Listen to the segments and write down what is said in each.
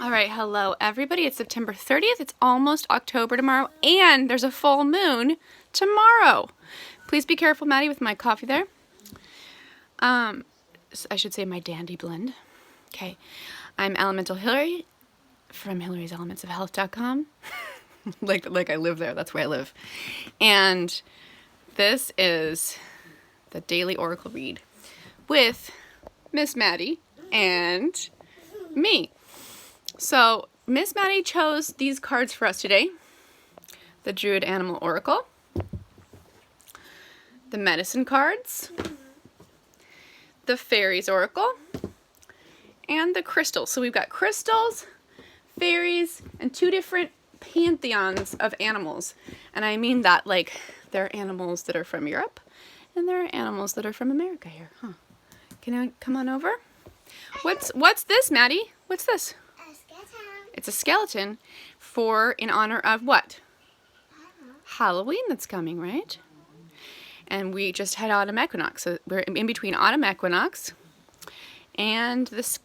All right, hello everybody. It's September 30th. It's almost October tomorrow, and there's a full moon tomorrow. Please be careful, Maddie, with my coffee there. I should say my dandy blend. Okay, I'm Elemental Hilary from Hilary'sElementsOfHealth.com. like I live there. That's where I live. And this is the daily oracle read with Miss Maddie and me. So Miss Maddie chose these cards for us today. The Druid Animal Oracle, the Medicine cards, the Faeries Oracle, and the crystals. So we've got crystals, fairies, and two different pantheons of animals. And I mean that like there are animals that are from Europe and there are animals that are from America here. Huh. Can I come on over? What's this, Maddie? What's this? It's a skeleton in honor of what? Halloween that's coming, right? And we just had autumn equinox, so we're in between autumn equinox and this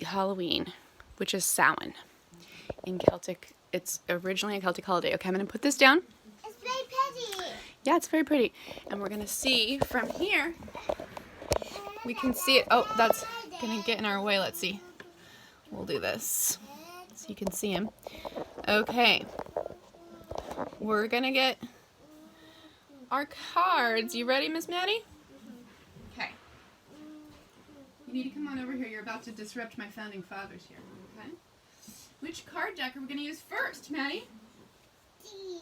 Halloween, which is Samhain. In Celtic, it's originally a Celtic holiday. Okay, I'm going to put this down. It's very pretty. Yeah, it's very pretty. And we're going to see from here. We can see it. Oh, that's going to get in our way. Let's see. We'll do this so you can see him. Okay. We're going to get our cards. You ready, Miss Maddie? Okay. You need to come on over here. You're about to disrupt my founding fathers here. Okay. Which card deck are we going to use first, Maddie? These.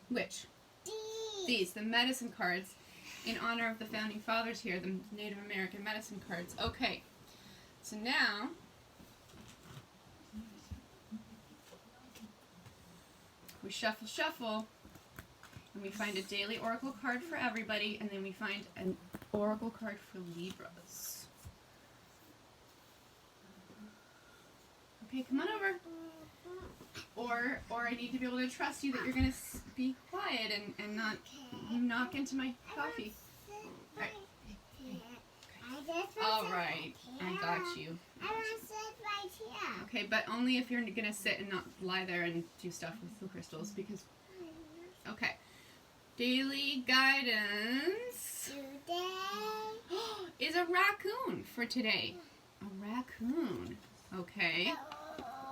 Which? These. These, the medicine cards, in honor of the founding fathers here, the Native American medicine cards. Okay. So now, we shuffle, and we find a daily oracle card for everybody, and then we find an oracle card for Libras. Okay, come on over. Or I need to be able to trust you that you're going to be quiet and not knock into my coffee. All right, I got you. I want to sit right here. Okay, but only if you're going to sit and not lie there and do stuff with the crystals, because... Okay. Daily guidance Today. is a raccoon for today. A raccoon. Okay.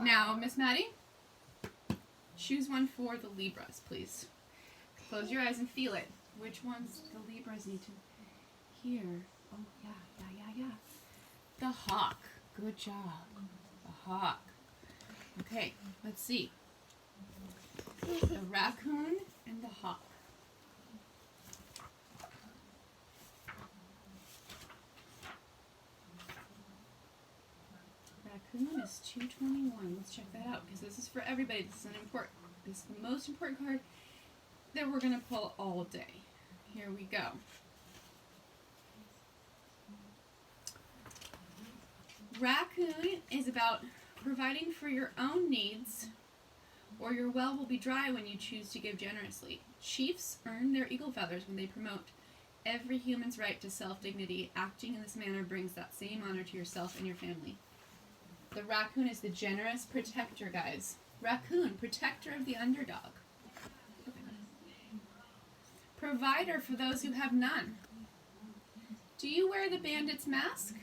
Now, Miss Maddie, choose one for the Libras, please. Close your eyes and feel it. Which ones the Libras need to hear? Oh, yeah. The hawk. Good job. The hawk. Okay, let's see. The raccoon and the hawk. Raccoon is 221. Let's check that out, because this is for everybody. This is the most important card that we're going to pull all day. Here we go. Raccoon is about providing for your own needs, or your well will be dry when you choose to give generously. Chiefs earn their eagle feathers when they promote every human's right to self-dignity. Acting in this manner brings that same honor to yourself and your family. The raccoon is the generous protector, guys. Raccoon, protector of the underdog. Provider for those who have none. Do you wear the bandit's mask?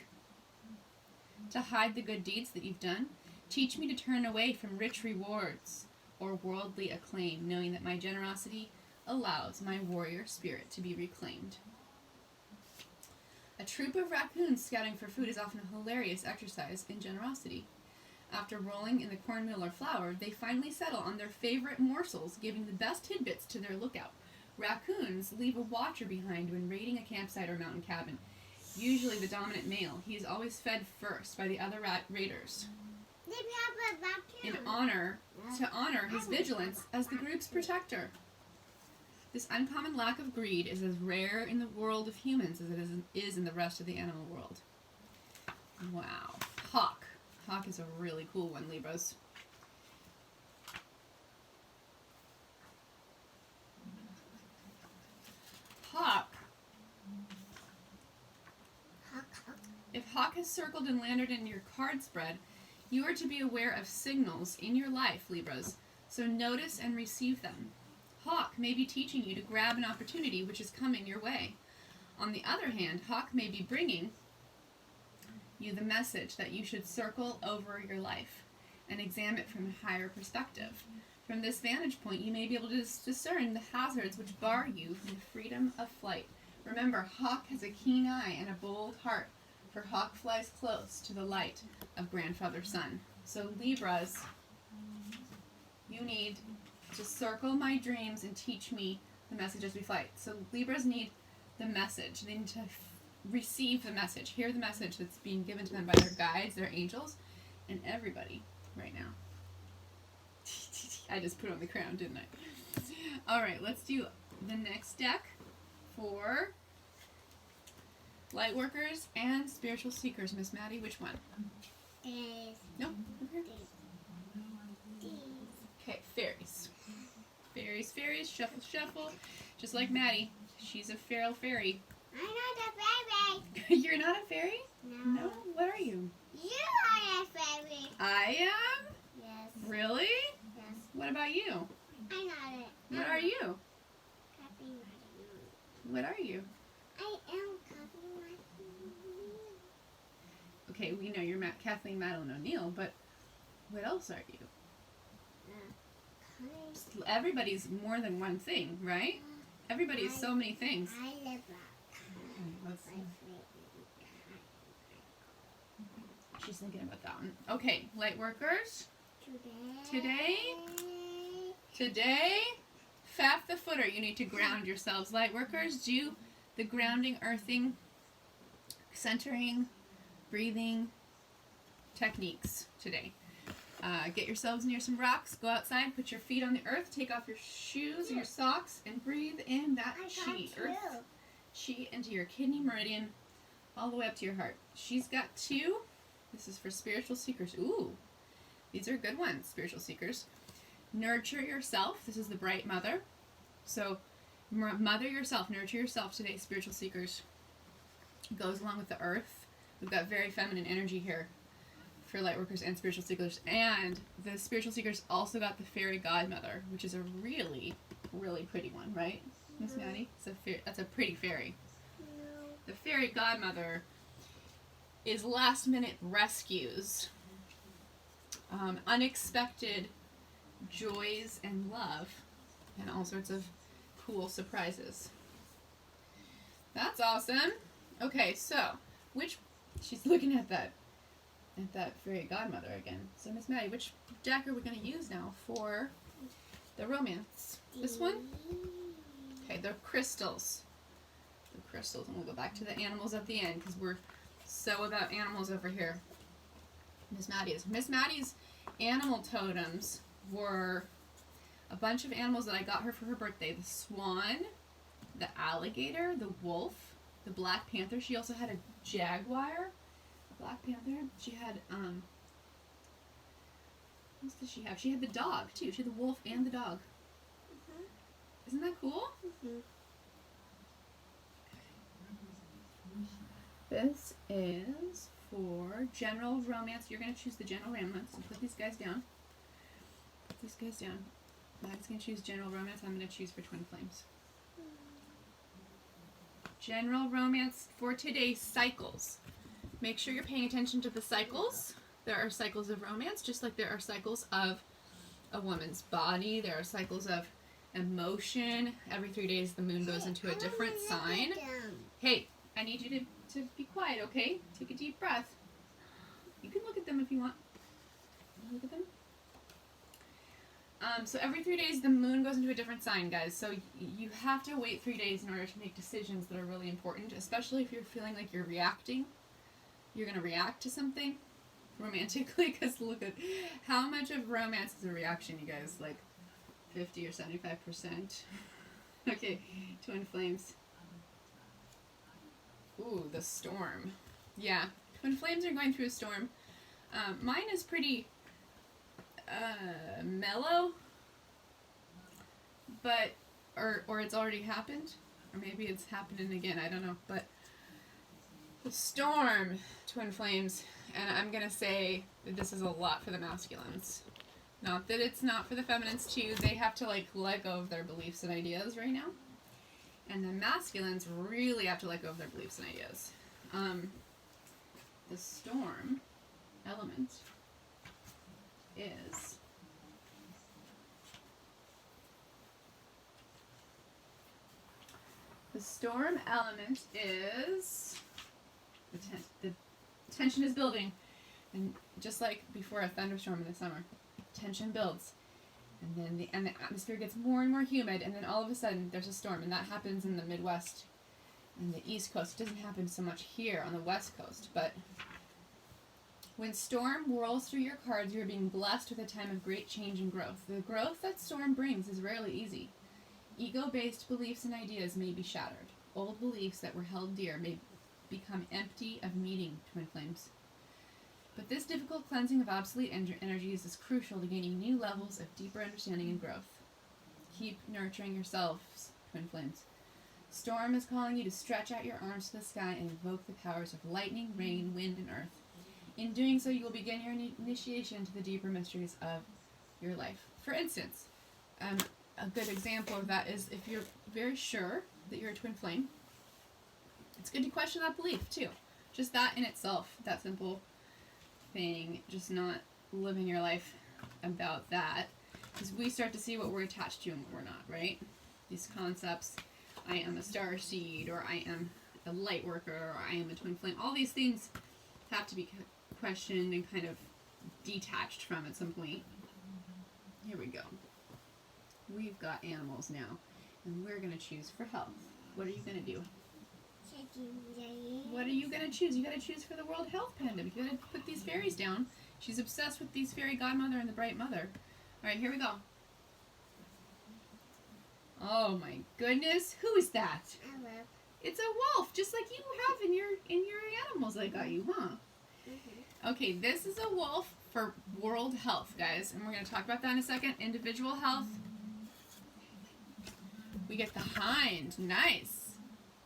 To hide the good deeds that you've done? Teach me to turn away from rich rewards or worldly acclaim, knowing that my generosity allows my warrior spirit to be reclaimed. A troop of raccoons scouting for food is often a hilarious exercise in generosity. After rolling in the cornmeal or flour, they finally settle on their favorite morsels, giving the best tidbits to their lookout. Raccoons leave a watcher behind when raiding a campsite or mountain cabin, usually the dominant male. He is always fed first by the other raiders to honor his vigilance as the group's protector. This uncommon lack of greed is as rare in the world of humans as it is in the rest of the animal world. Wow. Hawk. Hawk is a really cool one, Libras. Hawk. If Hawk has circled and landed in your card spread, You are to be aware of signals in your life, Libras, so notice and receive them. Hawk may be teaching you to grab an opportunity which is coming your way. On the other hand, Hawk may be bringing you the message that you should circle over your life and examine it from a higher perspective. From this vantage point, you may be able to discern the hazards which bar you from the freedom of flight. Remember, Hawk has a keen eye and a bold heart, for Hawk flies close to the light of Grandfather Sun. So Libras, you need to circle my dreams and teach me the message as we fly. So Libras need the message. They need to receive the message, hear the message that's being given to them by their guides, their angels, and everybody right now. I just put on the crown, didn't I? All right, let's do the next deck for light workers and spiritual seekers. Miss Maddie, which one? No. Okay, fairies. Fairies, fairies, shuffle, shuffle. Just like Maddie, she's a feral fairy. I'm not a fairy. You're not a fairy? No. What are you? You are a fairy. I am? Yes. Really? Yes. What about you? I'm not it. What are you? Kathleen Martin. What are you? I am Kathleen Martin. Okay, we know you're Kathleen Madeline O'Neill, but what else are you? Everybody's more than one thing, right? Everybody is so many things. I live She's thinking about that one. Okay, light workers. Today, Faf the footer. You need to ground yourselves. Light workers, do the grounding, earthing, centering, breathing techniques today. Get yourselves near some rocks. Go outside. Put your feet on the earth. Take off your shoes and your socks and breathe in that chi, earth chi, into your kidney meridian, all the way up to your heart. She's got 2. This is for spiritual seekers. Ooh, these are good ones, spiritual seekers. Nurture yourself. This is the bright mother. So, mother yourself. Nurture yourself today, spiritual seekers. Goes along with the earth. We've got very feminine energy here for light workers and spiritual seekers. And the spiritual seekers also got the fairy godmother, which is a really, really pretty one, right, Miss Maddie? That's a pretty fairy. No. The fairy godmother is last-minute rescues, unexpected joys and love, and all sorts of cool surprises. That's awesome. Okay, so she's looking at that fairy godmother again. So Miss Maddie, which deck are we going to use now for the romance? This one? Okay, the crystals. The crystals, and we'll go back to the animals at the end because we're so about animals over here. Miss Maddie's animal totems were a bunch of animals that I got her for her birthday. The swan, the alligator, the wolf, the black panther. She also had a jaguar, a black panther. She had, what else did she have? She had the dog, too. She had the wolf and the dog. Isn't that cool? This is for general romance. You're going to choose the general romance. So put these guys down. Put these guys down. Matt's going to choose general romance. I'm going to choose for twin flames. General romance for today, cycles. Make sure you're paying attention to the cycles. There are cycles of romance, just like there are cycles of a woman's body. There are cycles of emotion. Every 3 days the moon goes into a different sign. Hey, I need you to be quiet, okay? Take a deep breath. You can look at them if you want. Look at them. So every 3 days the moon goes into a different sign, guys. So you have to wait 3 days in order to make decisions that are really important, especially if you're feeling like you're reacting. You're going to react to something romantically, because look at how much of romance is a reaction, you guys. Like 50 or 75%. Okay, twin flames. Ooh, the storm. Yeah, twin flames are going through a storm. Mine is pretty mellow, but or it's already happened, or maybe it's happening again. I don't know. But the storm, twin flames. And I'm going to say that this is a lot for the masculines. Not that it's not for the feminines too. They have to like let go of their beliefs and ideas right now. And the masculines really have to let go of their beliefs and ideas. The storm element is the tension is building, and just like before a thunderstorm in the summer, tension builds, and then the atmosphere gets more and more humid, and then all of a sudden there's a storm, and that happens in the Midwest and the East Coast. It doesn't happen so much here on the West Coast, but when storm whirls through your cards, you are being blessed with a time of great change and growth. The growth that storm brings is rarely easy. Ego-based beliefs and ideas may be shattered. Old beliefs that were held dear may become empty of meaning, twin flames. But this difficult cleansing of obsolete energies is crucial to gaining new levels of deeper understanding and growth. Keep nurturing yourselves, twin flames. Storm is calling you to stretch out your arms to the sky and invoke the powers of lightning, rain, wind, and earth. In doing so, you will begin your initiation to the deeper mysteries of your life. For instance, a good example of that is if you're very sure that you're a twin flame, it's good to question that belief too. Just that in itself, that simple thing, just not living your life about that, because we start to see what we're attached to and what we're not, right? These concepts, I am a star seed, or I am a light worker, or I am a twin flame, all these things have to be questioned and kind of detached from at some point. Here we go. We've got animals now, and we're going to choose for health. What are you going to do? What are you going to choose? You got to choose for the World Health Pandemic. You got to put these fairies down. She's obsessed with these fairy godmother and the bright mother. All right, here we go. Oh my goodness, who is that? A wolf. It's a wolf, just like you have in your animals I got you, huh? Mm-hmm. Okay, this is a wolf for world health, guys, and we're going to talk about that in a second. Individual health. We get the hind. Nice.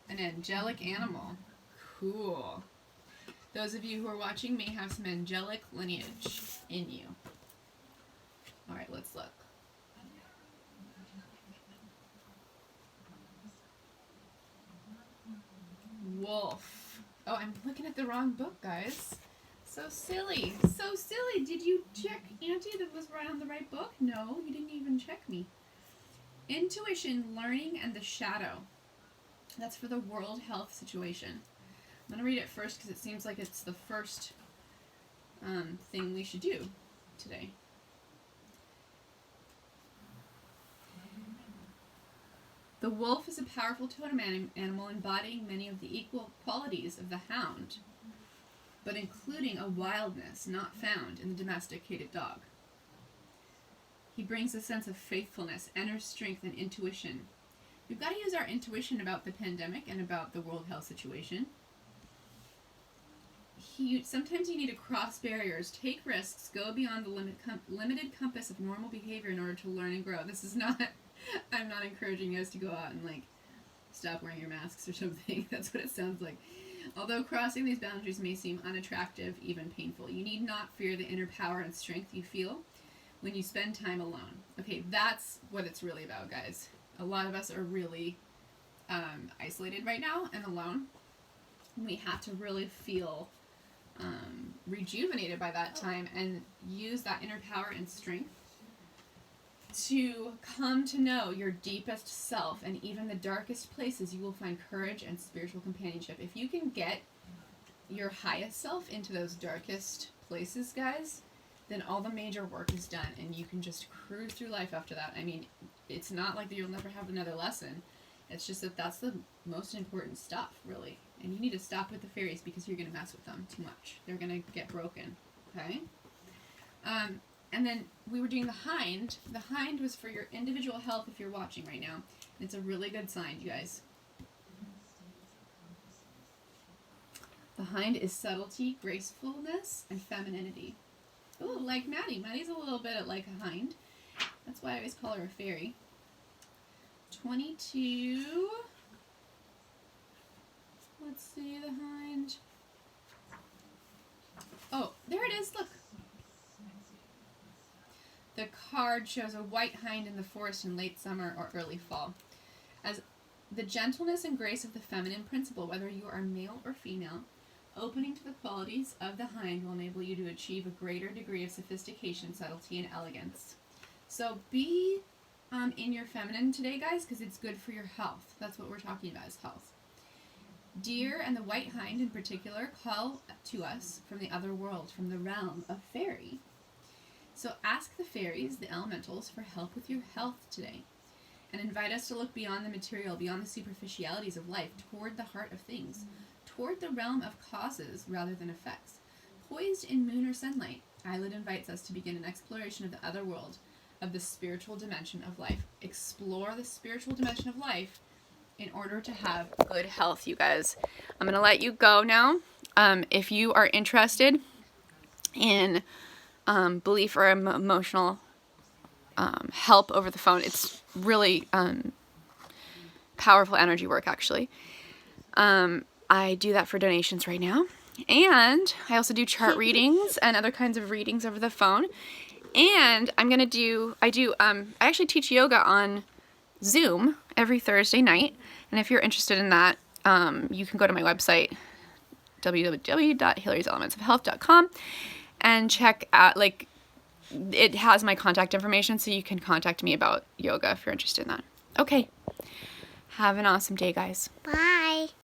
An angelic animal. Cool. Those of you who are watching may have some angelic lineage in you. All right, let's look. Wolf. Oh, I'm looking at the wrong book, guys. So silly. So silly. Did you check Auntie that was right on the right book? No, you didn't even check me. Intuition, learning, and the shadow. That's for the world health situation. I'm going to read it first because it seems like it's the first thing we should do today. The wolf is a powerful totem animal embodying many of the equal qualities of the hound, but including a wildness not found in the domesticated dog. He brings a sense of faithfulness, inner strength, and intuition. We've got to use our intuition about the pandemic and about the world health situation. Sometimes you need to cross barriers, take risks, go beyond the limited compass of normal behavior in order to learn and grow. This is not, I'm not encouraging you guys to go out and like stop wearing your masks or something. That's what it sounds like. Although crossing these boundaries may seem unattractive, even painful, you need not fear the inner power and strength you feel when you spend time alone. Okay, that's what it's really about, guys. A lot of us are really isolated right now and alone. We have to really feel rejuvenated by that time and use that inner power and strength to come to know your deepest self, and even the darkest places you will find courage and spiritual companionship. If you can get your highest self into those darkest places, guys, then all the major work is done and you can just cruise through life after that. I mean, it's not like you'll never have another lesson. It's just that that's the most important stuff, really. And you need to stop with the fairies because you're going to mess with them too much. They're going to get broken, okay? And then we were doing the hind. The hind was for your individual health if you're watching right now. It's a really good sign, you guys. The hind is subtlety, gracefulness, and femininity. Ooh, like Maddie. Maddie's a little bit like a hind. That's why I always call her a fairy. 22. Let's see the hind. Oh, there it is, look. The card shows a white hind in the forest in late summer or early fall. As the gentleness and grace of the feminine principle, whether you are male or female, opening to the qualities of the hind will enable you to achieve a greater degree of sophistication, subtlety, and elegance. So be in your feminine today, guys, because it's good for your health. That's what we're talking about, is health. Deer and the white hind in particular call to us from the other world, from the realm of fairy. So ask the fairies, the elementals, for help with your health today, and invite us to look beyond the material, beyond the superficialities of life, toward the heart of things, toward the realm of causes rather than effects. Poised in moon or sunlight, Eyelid invites us to begin an exploration of the other world, of the spiritual dimension of life. Explore the spiritual dimension of life in order to have good health, you guys. I'm going to let you go now. If you are interested in belief or emotional help over the phone, it's really powerful energy work, actually. I do that for donations right now. And I also do chart readings and other kinds of readings over the phone. And I actually teach yoga on Zoom every Thursday night. And if you're interested in that, you can go to my website, www.hilary'selementsofhealth.com, and check out, it has my contact information, so you can contact me about yoga if you're interested in that. Okay. Have an awesome day, guys. Bye.